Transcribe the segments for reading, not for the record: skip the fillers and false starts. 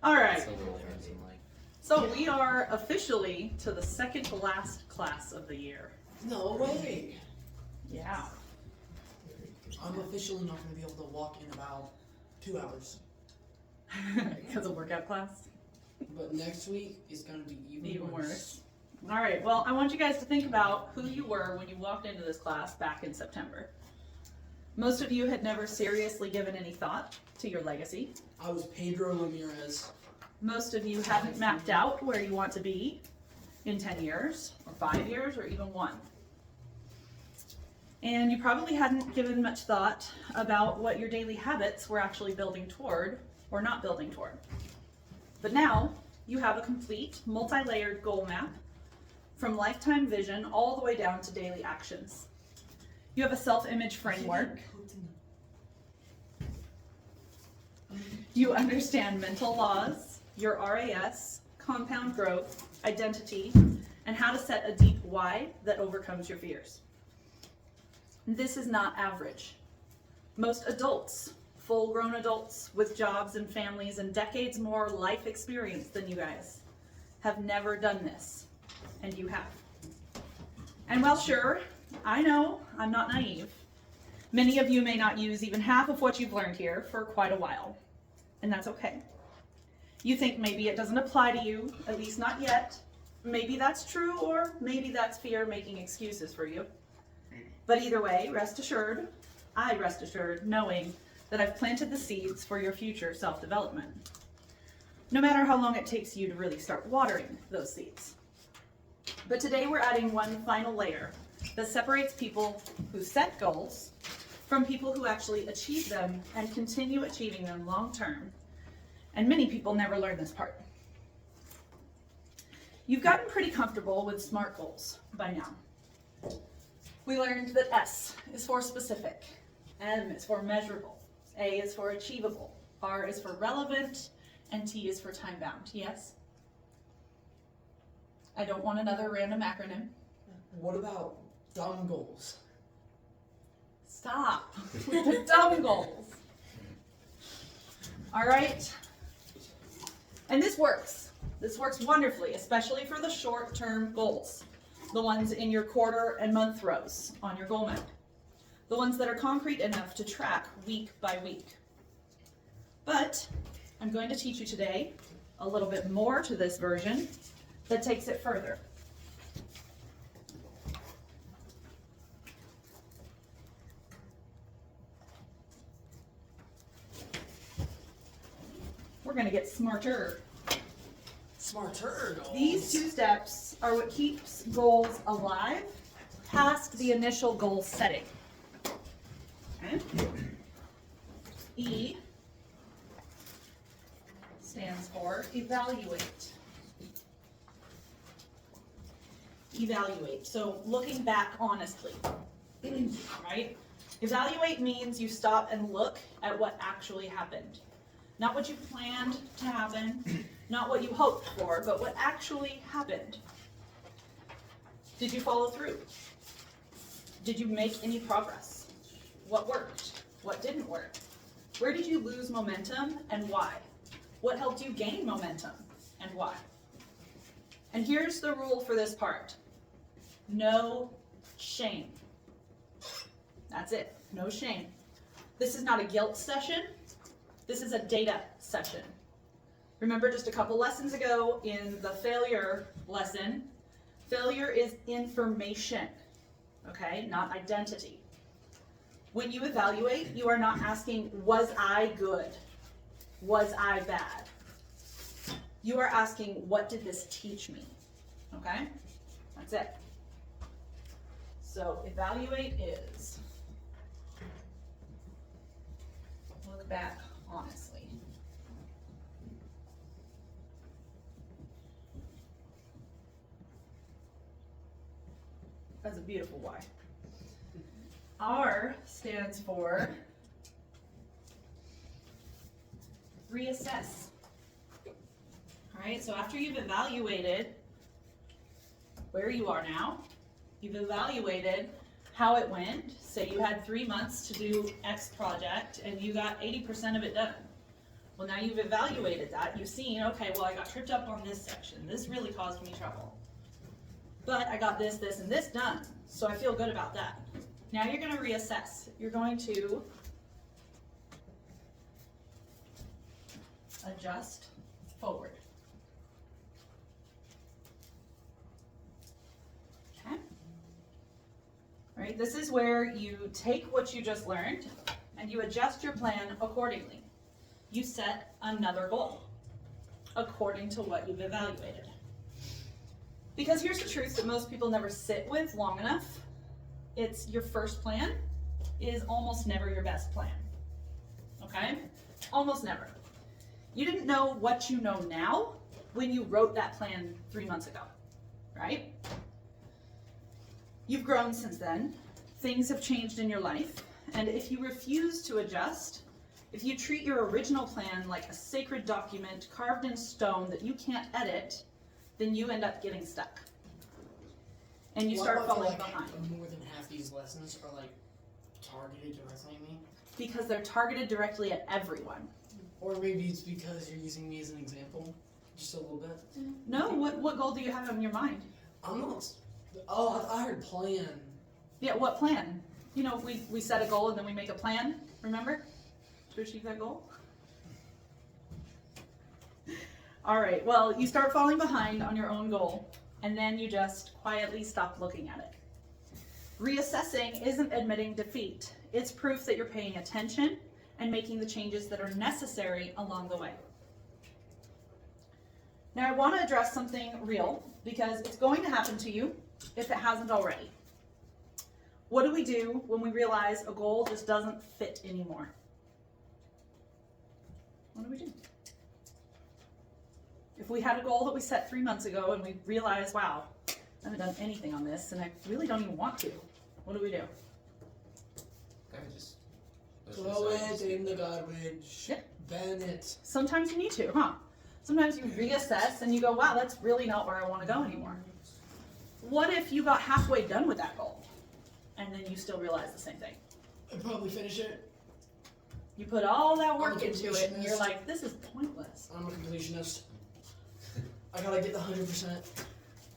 All right. It's a little difference in like. So we are officially to the second to last class of the year. No way! Yeah. I'm officially not going to be able to walk in about 2 hours. Because of workout class. But next week is going to be even worse. All right. Well, I want you guys to think about who you were when you walked into this class back in September. Most of you had never seriously given any thought to your legacy. I was Pedro Ramirez. Most of you hadn't mapped out where you want to be in 10 years, or 5 years, or even 1. And you probably hadn't given much thought about what your daily habits were actually building toward or not building toward. But now you have a complete, multi-layered goal map from lifetime vision all the way down to daily actions. You have a self-image framework. You understand mental laws, your RAS, compound growth, identity, and how to set a deep why that overcomes your fears. This is not average. Most adults, full-grown adults with jobs and families and decades more life experience than you guys, have never done this, and you have. And while sure, I know I'm not naive, many of you may not use even half of what you've learned here for quite a while, and that's okay. You think maybe it doesn't apply to you, at least not yet. Maybe that's true, or maybe that's fear making excuses for you. But either way, rest assured, I rest assured, knowing that I've planted the seeds for your future self-development. No matter how long it takes you to really start watering those seeds. But today we're adding one final layer that separates people who set goals from people who actually achieve them and continue achieving them long term. And many people never learn this part. You've gotten pretty comfortable with SMART goals by now. We learned that S is for specific, M is for measurable, A is for achievable, R is for relevant, and T is for time-bound. Yes? I don't want another random acronym. What about dumb goals? Stop with the dumb goals. All right? And this works. This works wonderfully, especially for the short-term goals. The ones in your quarter and month rows on your goal map. The ones that are concrete enough to track week by week. But I'm going to teach you today a little bit more to this version that takes it further. We're going to get smarter. Smarter goals. These 2 steps are what keeps goals alive past the initial goal setting. Okay? E stands for evaluate. Evaluate. So looking back honestly, right? Evaluate means you stop and look at what actually happened. Not what you planned to happen, not what you hoped for, but what actually happened. Did you follow through? Did you make any progress? What worked? What didn't work? Where did you lose momentum and why? What helped you gain momentum and why? And here's the rule for this part. No shame. That's it. No shame. This is not a guilt session. This is a data session. Remember just a couple lessons ago in the failure lesson, failure is information, okay, not identity. When you evaluate, you are not asking, was I good? Was I bad? You are asking, what did this teach me? Okay? That's it. So evaluate is look back honestly. That's a beautiful why. R stands for reassess. All right, so after you've evaluated where you are now, you've evaluated how it went. Say you had 3 months to do X project and you got 80% of it done. Well, now you've evaluated that. You've seen, okay, well, I got tripped up on this section. This really caused me trouble. But I got this, this, and this done. So I feel good about that. Now you're going to reassess. You're going to adjust forward. Okay? Right, this is where you take what you just learned and you adjust your plan accordingly. You set another goal according to what you've evaluated. Because here's the truth that most people never sit with long enough. It's your first plan is almost never your best plan. Okay? Almost never. You didn't know what you know now when you wrote that plan 3 months ago, right? You've grown since then. Things have changed in your life. And if you refuse to adjust, if you treat your original plan like a sacred document carved in stone that you can't edit, then you end up getting stuck. And you start falling behind. More than half these lessons are like targeted directly at me. Because they're targeted directly at everyone. Or maybe it's because you're using me as an example, just a little bit. No, what goal do you have in your mind? I'm not. Oh, I heard plan. Yeah, what plan? You know, we set a goal and then we make a plan, remember? To achieve that goal? All right, well, you start falling behind on your own goal, and then you just quietly stop looking at it. Reassessing isn't admitting defeat. It's proof that you're paying attention and making the changes that are necessary along the way. Now, I want to address something real, because it's going to happen to you if it hasn't already. What do we do when we realize a goal just doesn't fit anymore? What do we do? If we had a goal that we set 3 months ago and we realize, wow, I haven't done anything on this and I really don't even want to, what do we do? Just Throw it in the garbage. Yep. Ban it. Sometimes you need to, huh? Sometimes you reassess and you go, wow, that's really not where I want to go anymore. What if you got halfway done with that goal and then you still realize the same thing? I'd probably finish it. You put all that work I'm a into it and you're completionist. like, this is pointless. I'm a completionist. I gotta get the 100%.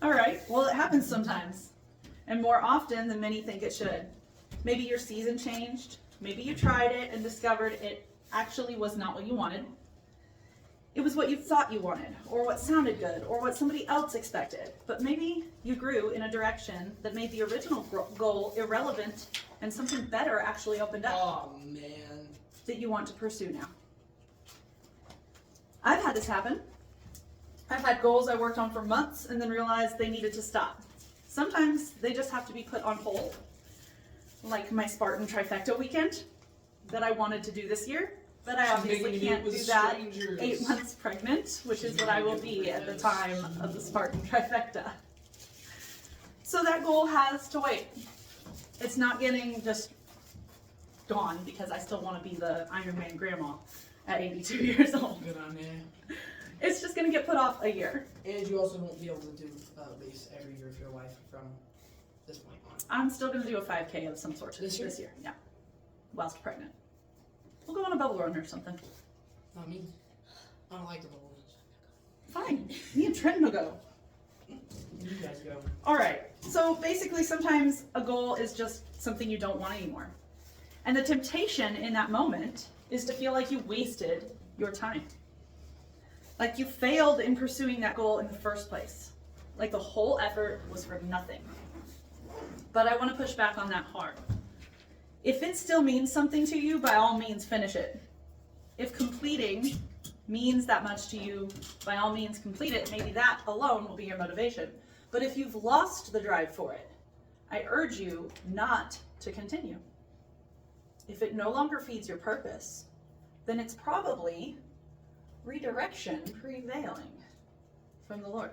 All right, well, it happens sometimes, and more often than many think it should. Maybe your season changed. Maybe you tried it and discovered it actually was not what you wanted. It was what you thought you wanted, or what sounded good, or what somebody else expected. But maybe you grew in a direction that made the original goal irrelevant, and something better actually opened up Oh, man. that you want to pursue now. I've had this happen. I've had goals I worked on for months and then realized they needed to stop. Sometimes they just have to be put on hold. Like my Spartan trifecta weekend that I wanted to do this year, but I obviously can't do that 8 months pregnant, which is what I will be at the time of the Spartan trifecta. So that goal has to wait. It's not getting just gone because I still want to be the Ironman grandma at 82 years old. Good on you. It's just going to get put off a year. And you also won't be able to do a race every year of your life from this point on. I'm still going to do a 5K of some sort This year? yeah, whilst pregnant. We'll go on a bubble run or something. Not me. I don't like the bubbles. Fine. Me and Trenton will go. You guys go. All right. So basically, sometimes a goal is just something you don't want anymore. And the temptation in that moment is to feel like you wasted your time. Like you failed in pursuing that goal in the first place. Like the whole effort was for nothing. But I want to push back on that hard. If it still means something to you, by all means finish it. If completing means that much to you, by all means complete it. Maybe that alone will be your motivation. But if you've lost the drive for it, I urge you not to continue. If it no longer feeds your purpose, then it's probably redirection prevailing from the Lord.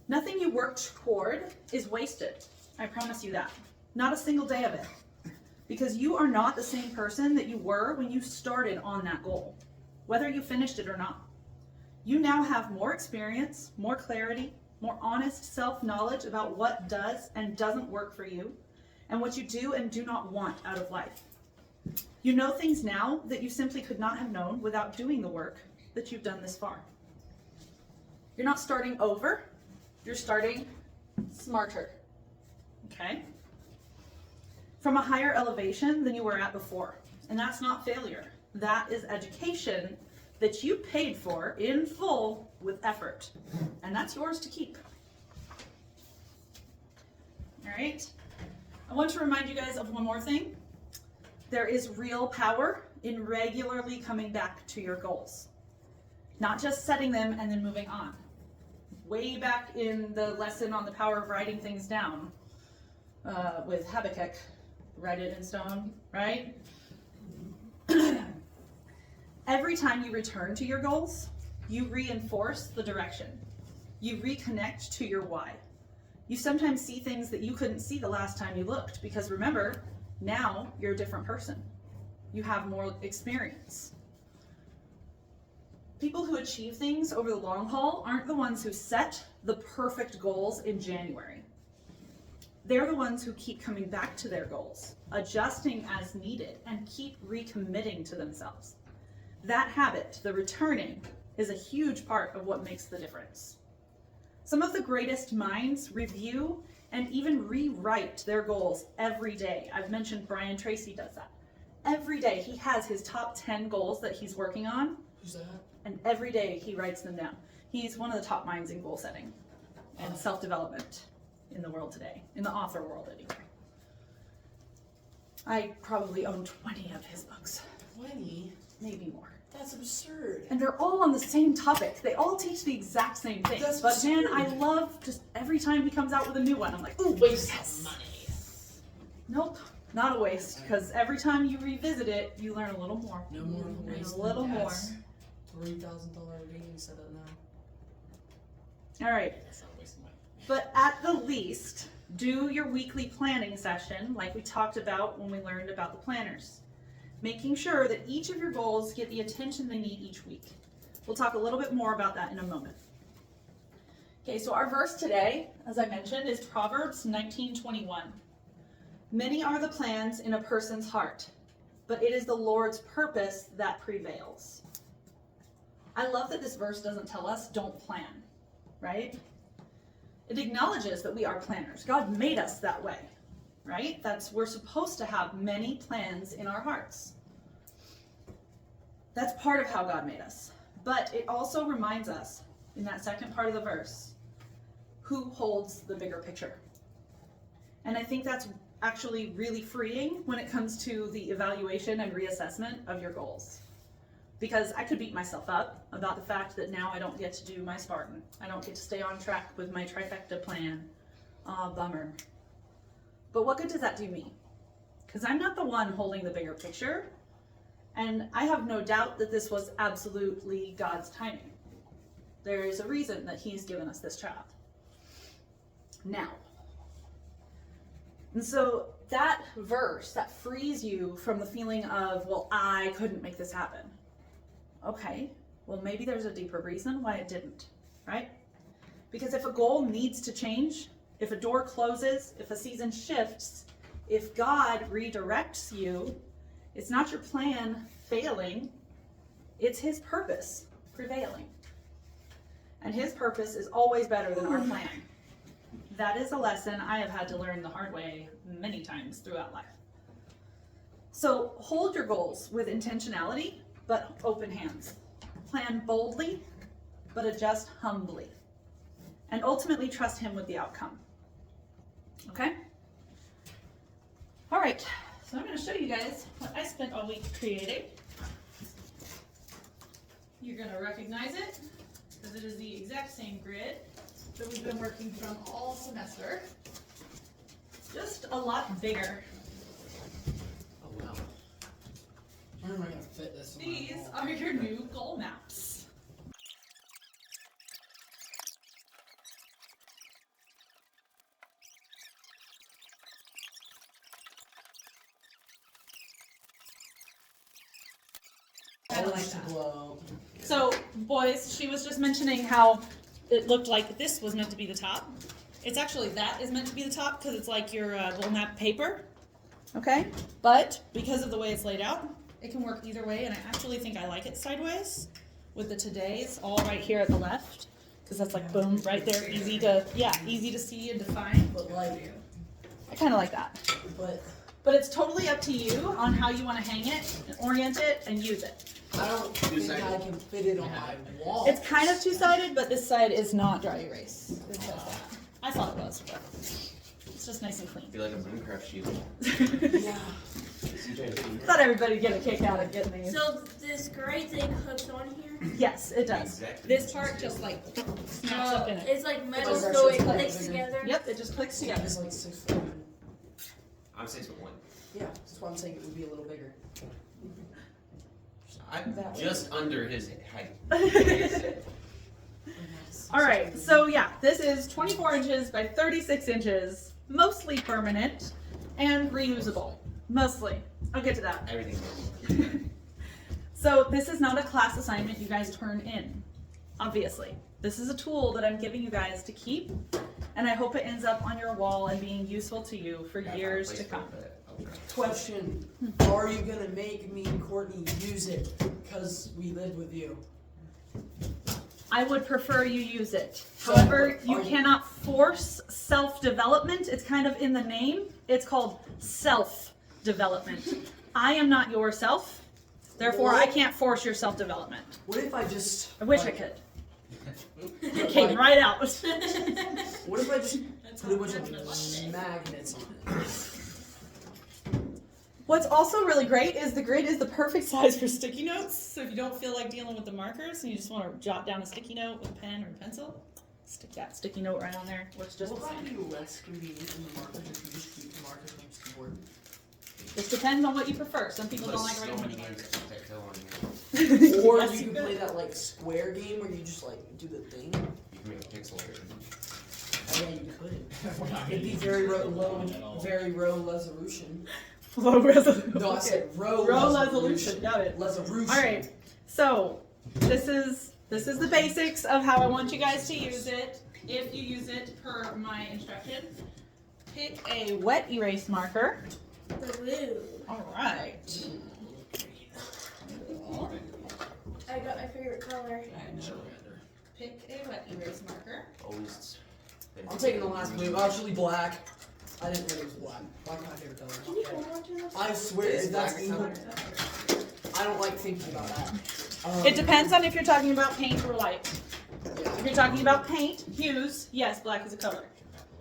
Nothing you worked toward is wasted. I promise you that. Not a single day of it. Because you are not the same person that you were when you started on that goal, whether you finished it or not. You now have more experience, more clarity, more honest self-knowledge about what does and doesn't work for you, and what you do and do not want out of life. You know things now that you simply could not have known without doing the work that you've done this far. You're not starting over, you're starting smarter, okay? From a higher elevation than you were at before. And that's not failure. That is education that you paid for in full with effort. And that's yours to keep. All right? I want to remind you guys of one more thing. There is real power in regularly coming back to your goals. Not just setting them and then moving on. Way back in the lesson on the power of writing things down with Habakkuk, write it in stone, right? Every time you return to your goals, you reinforce the direction. You reconnect to your why. You sometimes see things that you couldn't see the last time you looked, because remember, now you're a different person. You have more experience. People who achieve things over the long haul aren't the ones who set the perfect goals in January. They're the ones who keep coming back to their goals, adjusting as needed, and keep recommitting to themselves. That habit, the returning, is a huge part of what makes the difference. Some of the greatest minds review and even rewrite their goals every day. I've mentioned Brian Tracy does that. Every day he has his top 10 goals that he's working on. Who's that? And every day he writes them down. He's one of the top minds in goal setting and self-development in the world today, in the author world anyway. I probably own 20 of his books. 20? Maybe more. That's absurd. And they're all on the same topic. They all teach the exact same thing. That's but absurd. man, I love just every time he comes out with a new one, I'm like, ooh, Waste yes. of money. Nope, not a waste, because every time you revisit it, you learn a little more. No more of a And waste. a little more. $3,000 reading set up now. All right. That's not a waste of money. But at the least, do your weekly planning session like we talked about when we learned about the planners. Making sure that each of your goals get the attention they need each week. We'll talk a little bit more about that in a moment. Okay, so our verse today, as I mentioned, is Proverbs 19:21. Many are the plans in a person's heart, but it is the Lord's purpose that prevails. I love that this verse doesn't tell us don't plan, right? It acknowledges that we are planners. God made us that way, right? We're supposed to have many plans in our hearts. That's part of how God made us. But it also reminds us, in that second part of the verse, who holds the bigger picture. And I think that's actually really freeing when it comes to the evaluation and reassessment of your goals. Because I could beat myself up about the fact that now I don't get to do my Spartan. I don't get to stay on track with my trifecta plan. Aw, bummer. But what good does that do me? Because I'm not the one holding the bigger picture. And I have no doubt that this was absolutely God's timing. There is a reason that He's given us this child. Now. And so that verse, that frees you from the feeling of, well, I couldn't make this happen. Okay, well, maybe there's a deeper reason why it didn't, right? Because if a goal needs to change, if a door closes, if a season shifts, if God redirects you, it's not your plan failing, it's His purpose prevailing. And His purpose is always better than our plan. That is a lesson I have had to learn the hard way many times throughout life. So hold your goals with intentionality, but open hands. Plan boldly, but adjust humbly. And ultimately trust Him with the outcome. Okay? All right, so I'm going to show you guys what I spent all week creating. You're going to recognize it, because it is the exact same grid that we've been working from all semester. Just a lot bigger. Oh, wow. Where am I going to fit this? These are your new goal maps. I like that. Glow. So, boys, she was just mentioning how it looked like this was meant to be the top. It's actually that is meant to be the top because it's like your goal map paper, Okay, but because of the way it's laid out, it can work either way, and I actually think I like it sideways with the today's all right here at the left, because that's like boom, right there, easy to see and define. But like, I kind of like that. But it's totally up to you on how you want to hang it, and orient it, and use it. I don't think I can fit it on my wall. It's kind of two-sided, but this side is not dry erase. It says that. I thought it was, but it's just nice and clean. Be like a Minecraft shield. Yeah. Thought everybody'd get a kick out of getting these. So this gray thing hooks on here? Yes, it does. Exactly. This part just like snaps up in it. It's like metal, Those are so it just like clicks bigger. together? Yep, it just clicks Yeah, together. it's like 6 foot. I'm 6'1". Yeah, that's why I'm saying it would be a little bigger. I'm just under his height. All right, so yeah, this is 24 inches by 36 inches, mostly permanent and reusable. Mostly. I'll get to that. Everything. So this is not a class assignment you guys turn in, obviously. This is a tool that I'm giving you guys to keep, and I hope it ends up on your wall and being useful to you for years to come. Question, are you gonna make me and Courtney use it because we live with you? I would prefer you use it. So, However, you are you- cannot force self-development. It's kind of in the name. It's called self-development. I am not yourself, therefore I What? can't force your self-development. What if I just... I wish I like, could. It came right out. What if I just put a bunch of magnets on it? What's also really great is the grid is the perfect size for sticky notes. So if you don't feel like dealing with the markers and you just want to jot down a sticky note with a pen or a pencil, stick that sticky note right on there. Works just the Will that same. be less convenient than the markers if you just keep the markers next to the board? Just depends on what you prefer. Some people don't like so writing many many games markers. that tell on here. Or Yes, you can could. play that like square game where you just like do the thing. You can make a pixel art. Yeah, you could. It'd be very low resolution. Low resolution. No, I said row resolution. Got it. Resolution. All right. So this is the basics of how I want you guys to use it. If you use it per my instruction, pick a wet erase marker. Blue. All right. I got my favorite color. Pick a wet erase marker. Always. I'm taking the last blue. Actually, black. I didn't think it was black. Black's my favorite color. Can you hold on to this? I swear, Is if that's black a evil, color? I don't like thinking about that. It depends on if you're talking about paint or light. Yeah. If you're talking about paint, hues, yes, black is a color.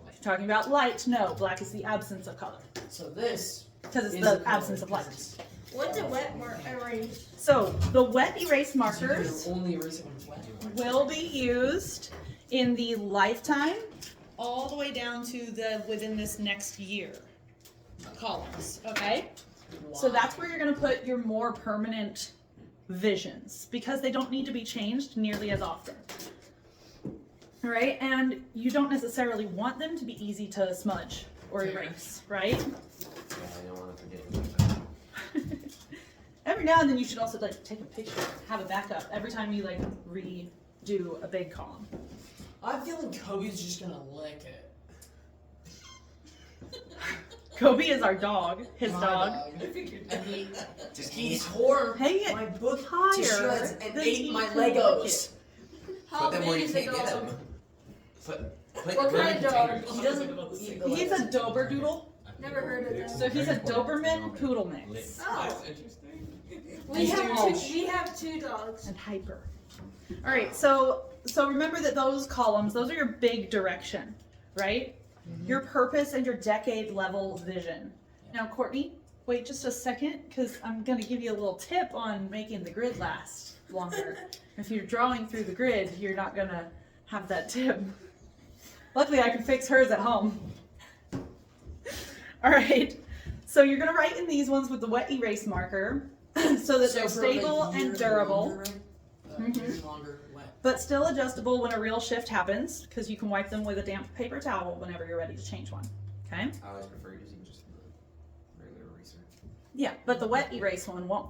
If you're talking about light, no, black is the absence of color. So this Because it's is the a color. absence of light. What's a wet mark erase? So the wet erase So you markers can only erase it when it's wet. will be used in the lifetime all the way down to the within this next year columns, okay? So that's where you're going to put your more permanent visions because they don't need to be changed nearly as often. Right? And you don't necessarily want them to be easy to smudge or erase, right? Yeah, I don't want to forget about that. Every now and then you should also like take a picture, have a backup every time you like redo a big column. I'm feeling Kobe's just gonna lick it. Kobe is our dog, his My dog. And he Just he eat. tore Hang it my book higher to shreds and than ate he my can lick Legos. How Put them big where you is the can't get dog? them. Put What kind of dog? He doesn't eat the He's Legos. a Doberdoodle, Never heard of so them. he's a Doberman Poodle mix Oh, interesting. we have huge. we have two dogs. and hyper. All right, so remember that those columns, those are your big direction, right? Your purpose and your decade level vision. Now, Courtney, wait just a second, because I'm going to give you a little tip on making the grid last longer. If you're drawing through the grid, you're not going to have that tip. Luckily, I can fix hers at home. All right, so you're going to write in these ones with the wet erase marker so that they're So for, like, stable years and durable. longer, right? Mhm. Years longer, wet. But still adjustable when a real shift happens, because you can wipe them with a damp paper towel whenever you're ready to change one. Okay? I always prefer using just the regular eraser. Yeah, but the wet erase one won't.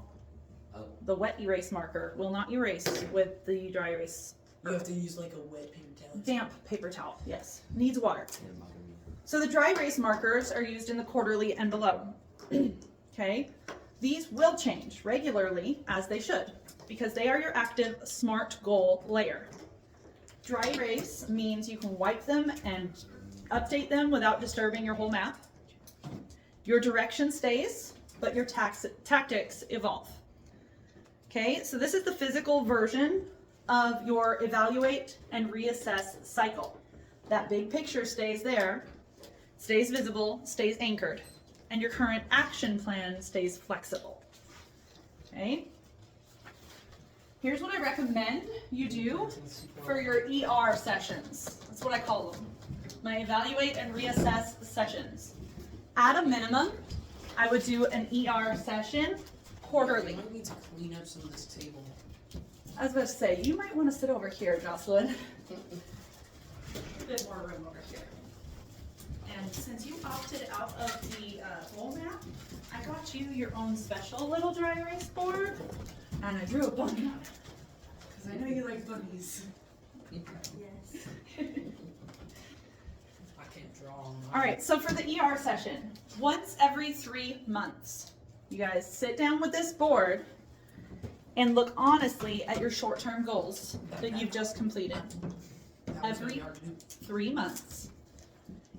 Oh. The wet erase marker will not erase with the dry erase. You have to use like a wet paper towel. Damp paper towel, yes. Needs water. Didn't bother me. So the dry erase markers are used in the quarterly and below. Okay, these will change regularly, as they should, because they are your active SMART goal layer. Dry erase means you can wipe them and update them without disturbing your whole map. Your direction stays, but your tactics evolve. Okay, so this is the physical version of your evaluate and reassess cycle. That big picture stays there, stays visible, stays anchored, and your current action plan stays flexible. Okay? Here's what I recommend you do for your ER sessions. That's what I call them. My evaluate and reassess sessions. At a minimum, I would do an ER session quarterly. I need to clean up some of this table. I was about to say, you might want to sit over here, Jocelyn. A bit more room over here. And since you opted out of the goal map, I got you your own special little dry erase board, and I drew a bunny on it. Because I know you like bunnies. Yes. I can't draw on All right, so for the ER session, once every 3 months, you guys sit down with this board and look honestly at your short-term goals that you've just completed. Every 3 months.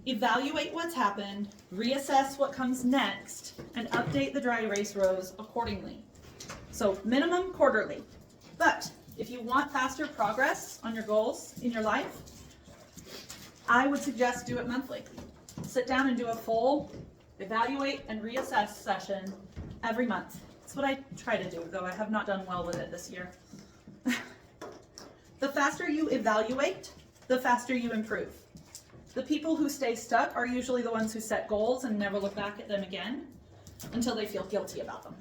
Evaluate what's happened, reassess what comes next, and update the dry erase rows accordingly. So minimum quarterly. But if you want faster progress on your goals in your life, I would suggest do it monthly. Sit down and do a full evaluate and reassess session every month. That's what I try to do, though I have not done well with it this year. The faster you evaluate, the faster you improve. The people who stay stuck are usually the ones who set goals and never look back at them again until they feel guilty about them,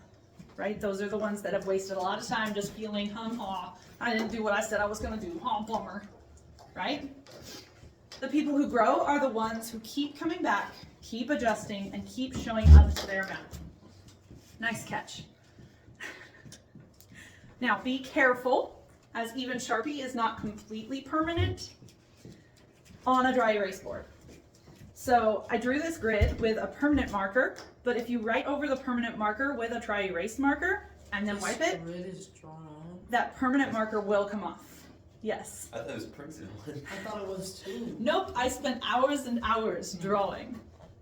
right? Those are the ones that have wasted a lot of time just feeling, I didn't do what I said I was gonna do, bummer, right? The people who grow are the ones who keep coming back, keep adjusting, and keep showing up to their map. Nice catch. Now be careful, as even Sharpie is not completely permanent on a dry erase board. So I drew this grid with a permanent marker, but if you write over the permanent marker with a dry erase marker and then wipe it, Grid is drawn on. that permanent marker will come off. Yes. I thought it was printed on. I thought it was too. Nope, I spent hours and hours drawing.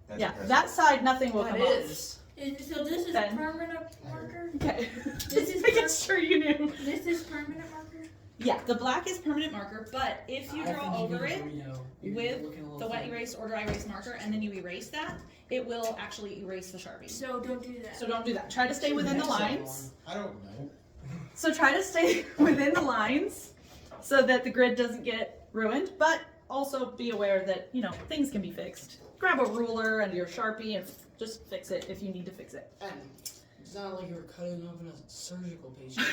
That's Yeah, impressive. that side nothing will That come off. is. So this is Ben. permanent marker? Okay. This is Making per- sure you knew. This is permanent marker? Yeah, the black is permanent marker, but if you draw over it with the wet erase or dry erase marker and then you erase that, it will actually erase the Sharpie. So don't do that. So don't do that. Try to stay within the lines. I don't know. So try to stay within the lines so that the grid doesn't get ruined, but also be aware that, things can be fixed. Grab a ruler and your Sharpie and just fix it if you need to fix it. And it's not like you're cutting open a surgical patient.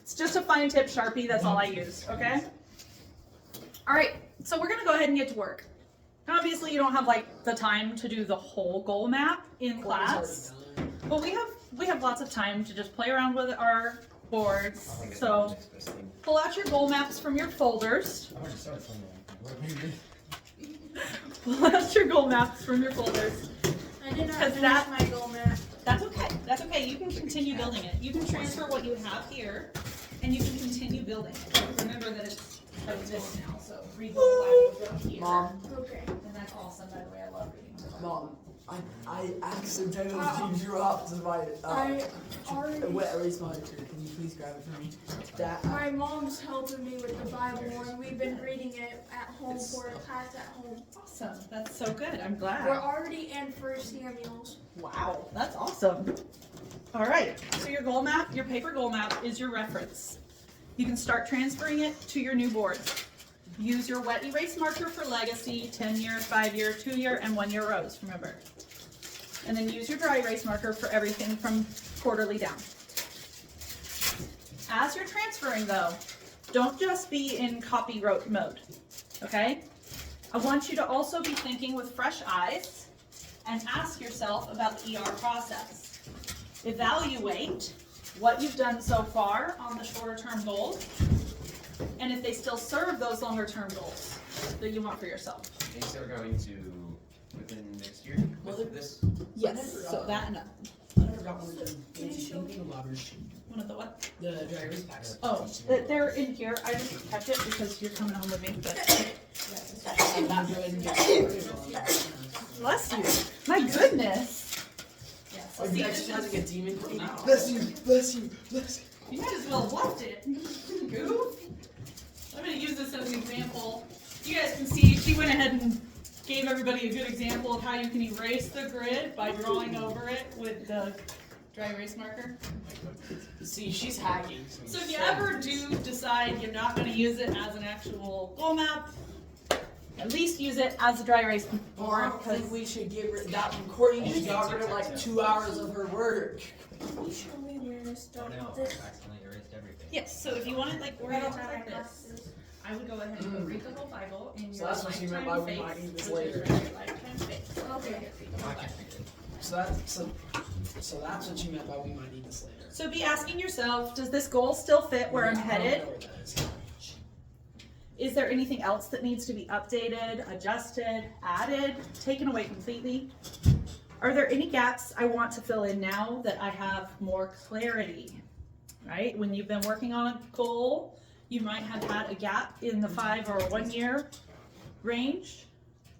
It's just a fine tip Sharpie, that's all I use, okay? All right, so we're gonna go ahead and get to work. Obviously you don't have the time to do the whole goal map in class, but we have lots of time to just play around with our boards. I think it's So the next best thing. pull out your goal maps from your folders. I already started somewhere. Pull out your goal maps from your folders. I did not 'Cause finish that- my goal map. That's okay. That's okay. You can continue building it. You can transfer what you have here, and you can continue building it. Remember that it's like this now, so read the whole will go here. Mom, Okay. And that's awesome, by the way. I love reading. Mom, I accidentally dropped my I already. wet erase marker. Can you please grab it for me? That My mom's helping me with the Bible, and we've been reading it at home for a class at home. Awesome. That's so good. I'm We're glad. already in 1 Samuel's. Wow. That's awesome. All right. So your goal map, your paper goal map is your reference. You can start transferring it to your new board. Use your wet erase marker for legacy, 10-year, 5-year, 2-year, and 1-year rows, remember. And then use your dry erase marker for everything from quarterly down. As you're transferring though, don't just be in copy rote mode, okay? I want you to also be thinking with fresh eyes and ask yourself about the ER process. Evaluate what you've done so far on the shorter term goals, and if they still serve those longer term goals that you want for yourself. Things are going to within next year? Well, With this, Yes, so that and I never got one of the fancy thinking bobbers. one of the what? The dry erase packs. Oh, they're in here. I didn't catch it because you're coming home with me, but I'm not doing it. bless you. My goodness. Yeah, so Like see, exercising a demon queen. Bless you, bless you, bless you. you might as well have left it. Goof. I'm gonna use this as an example. You guys can see she went ahead and gave everybody a good example of how you can erase the grid by drawing over it with the dry erase marker. See, she's hacking. So if you ever do decide you're not gonna use it as an actual goal map, at least use it as a dry erase Well, I board don't because think we should get rid of that one. Courtney just got rid of like 2 hours of her work. You show me where to start I know, this. I accidentally erased everything. yes, so if you want it like I oriented don't like have this, glasses. I would go ahead and go read the whole Bible in So your that's what she meant lifetime by we faith, might need this which is later. your lifetime faith. Okay. I can't read it. So that's what you meant by we might need this later. So be asking yourself, does this goal still fit where I'm I don't headed? know what that is. Is there anything else that needs to be updated, adjusted, added, taken away completely? Are there any gaps I want to fill in now that I have more clarity? Right? When you've been working on a goal, you might have had a gap in the 5 or 1 year range,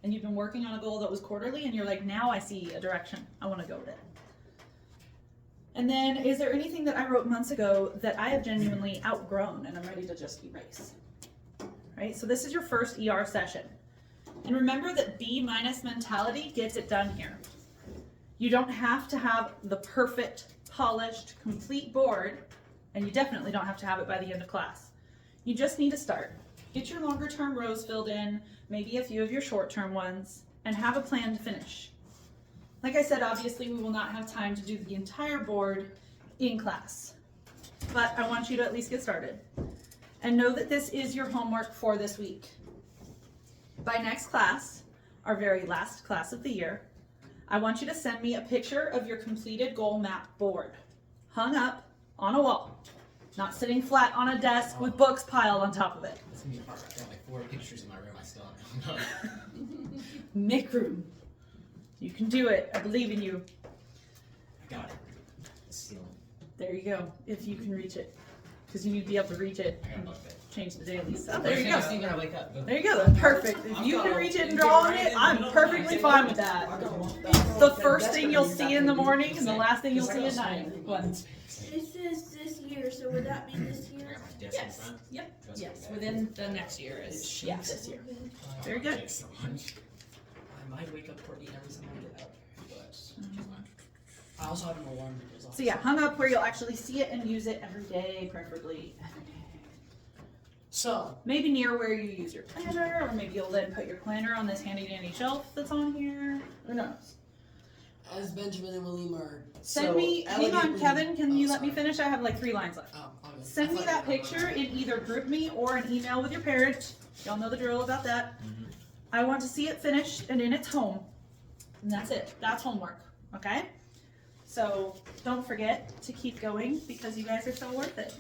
and you've been working on a goal that was quarterly, and you're like, now I see a direction. I want to go with it. And then, is there anything that I wrote months ago that I have genuinely outgrown and I'm ready to just erase? Right? So this is your first ER session. And remember that B- mentality gets it done here. You don't have to have the perfect, polished, complete board, and you definitely don't have to have it by the end of class. You just need to start. Get your longer term rows filled in, maybe a few of your short term ones, and have a plan to finish. Like I said, obviously we will not have time to do the entire board in class, but I want you to at least get started. And know that this is your homework for this week. By next class, our very last class of the year, I want you to send me a picture of your completed goal map board, hung up on a wall, not sitting flat on a desk with books piled on top of it. It's gonna be hard. I've got like 4 pictures in my room. I still don't know. Make room. You can do it. I believe in you. I got it. The ceiling. There you go, if you can reach it. Because you need to be able to reach it I got a and bug bed. change the dailies. Oh, there you First go. thing I see when I wake up. There you go, that's perfect. If you can reach it and draw on it, I'm perfectly fine with that. The first thing you'll see in the morning and the last thing you'll see at night. What? It says this year, so would that mean this I year? got my desk in Yes. front. Yep. Just Yes, like that. within the next year is, yeah, this year. Very good. Thanks so much. I might wake up Courtney every time I get up, but I also have an alarm that goes off. So yeah, hung up where you'll actually see it and use it every day, preferably every day. So, Maybe near where you use your planner, or maybe you'll then put your planner on this handy dandy shelf that's on here. Who knows? as Benjamin and William are Send so me, hang on, elegantly- Kevin, can you Oh, let me sorry. finish? I have like 3 lines left. Oh, okay. Send me that picture in either group me or an email with your parent. Y'all know the drill about that. I want to see it finished and in its home. And that's it. That's homework. Okay? So don't forget to keep going because you guys are so worth it.